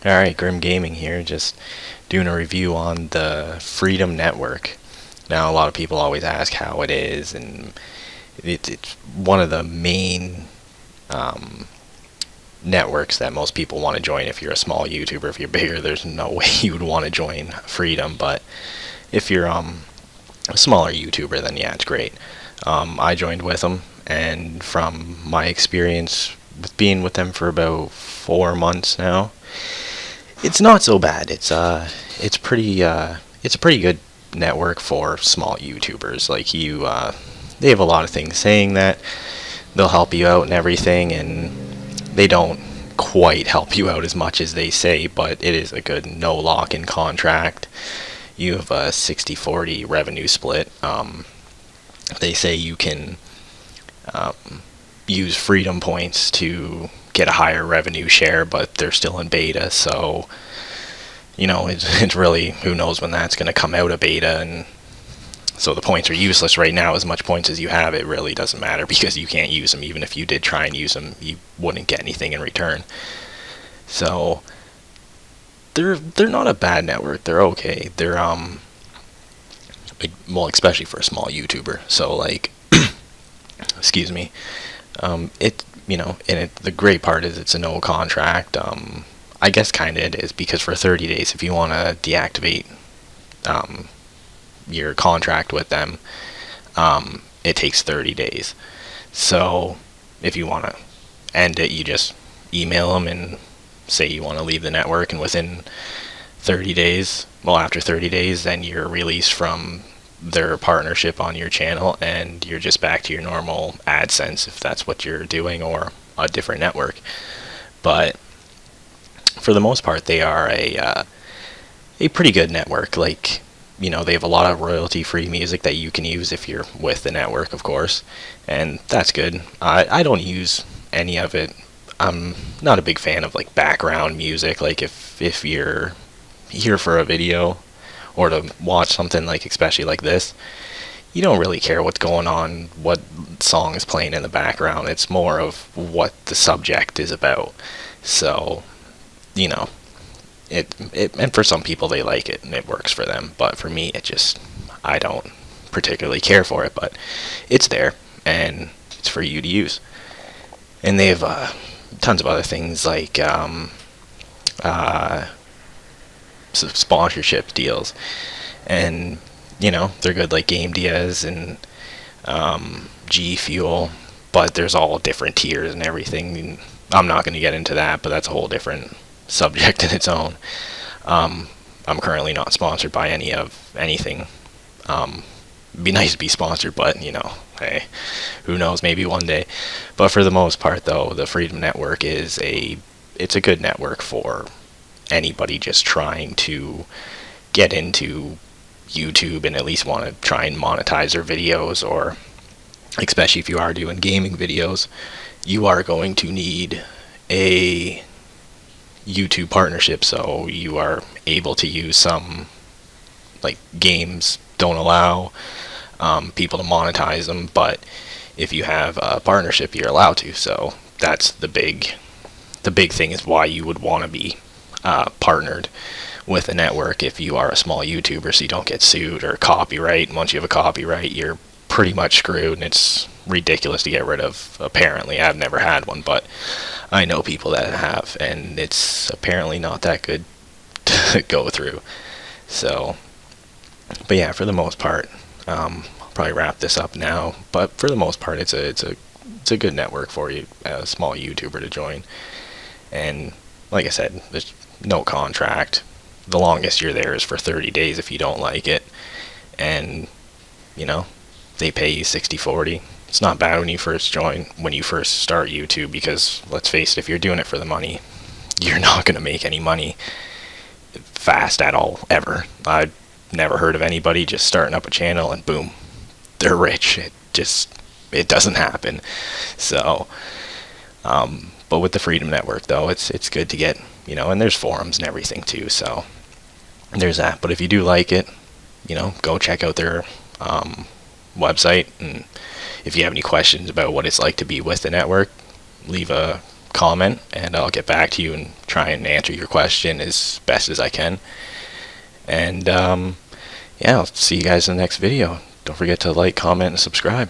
Alright, Grim Gaming here, just doing a review on the Freedom Network. Now, a lot of people always ask how it is, and it's one of the main um, networks that most people want to join. If you're a small YouTuber, if you're bigger, there's no way you would want to join Freedom, but if you're a smaller YouTuber, then yeah, it's great. I joined with them, and from my experience with being with them for about 4 months now, it's not so bad. It's a pretty good network for small YouTubers. Like they have a lot of things saying that they'll help you out and everything, and they don't quite help you out as much as they say, but it is a good no lock-in contract. You have a 60-40 revenue split. They say you can use Freedom Points to get a higher revenue share, but they're still in beta, so it's really, who knows when that's going to come out of beta, and so the points are useless right now. As much points as you have, it really doesn't matter because you can't use them. Even if you did try and use them, you wouldn't get anything in return. So they're not a bad network. They're okay. They're well, especially for a small YouTuber. So like, excuse me. The great part is it's a no contract. I guess kind of it is, because for 30 days, if you want to deactivate your contract with them, it takes 30 days. So if you want to end it, you just email them and say you want to leave the network, and within 30 days, well, after 30 days, then you're released from their partnership on your channel, and you're just back to your normal AdSense if that's what you're doing, or a different network. But for the most part, they are a pretty good network. Like, they have a lot of royalty-free music that you can use if you're with the network, of course, and that's good. I don't use any of it. I'm not a big fan of like background music. Like if you're here for a video or to watch something, like especially like this, you don't really care what's going on, what song is playing in the background. It's more of what the subject is about. So, and for some people they like it and it works for them, but for me I don't particularly care for it, but it's there and it's for you to use. And they have tons of other things like sponsorship deals, and they're good, like Game Diaz and G Fuel, but there's all different tiers and everything, and I'm not going to get into that, but that's a whole different subject in its own. I'm currently not sponsored by anything. It'd be nice to be sponsored, but hey, who knows, maybe one day. But for the most part, though, the Freedom Network it's a good network for anybody just trying to get into YouTube and at least want to try and monetize their videos, or especially if you are doing gaming videos, you are going to need a YouTube partnership, so you are able to use some, like, games don't allow people to monetize them, but if you have a partnership, you're allowed to. So that's the big thing, is why you would want to be partnered with a network if you are a small YouTuber, so you don't get sued or copyright. And once you have a copyright, you're pretty much screwed, and it's ridiculous to get rid of. Apparently, I've never had one, but I know people that have, and it's apparently not that good to go through. So, but yeah, for the most part, I'll probably wrap this up now. But for the most part, it's a good network for you, a small YouTuber, to join. And like I said, there's no contract. The longest you're there is for 30 days if you don't like it, and they pay you 60-40. It's not bad when you first start YouTube, because let's face it, if you're doing it for the money, you're not going to make any money fast at all, ever. I've never heard of anybody just starting up a channel and boom, they're rich. It doesn't happen. So but with the Freedom Network, though, it's good to get, and there's forums and everything too, so there's that. But if you do like it, go check out their website, and if you have any questions about what it's like to be with the network, leave a comment, and I'll get back to you and try and answer your question as best as I can. And yeah, I'll see you guys in the next video. Don't forget to like, comment, and subscribe.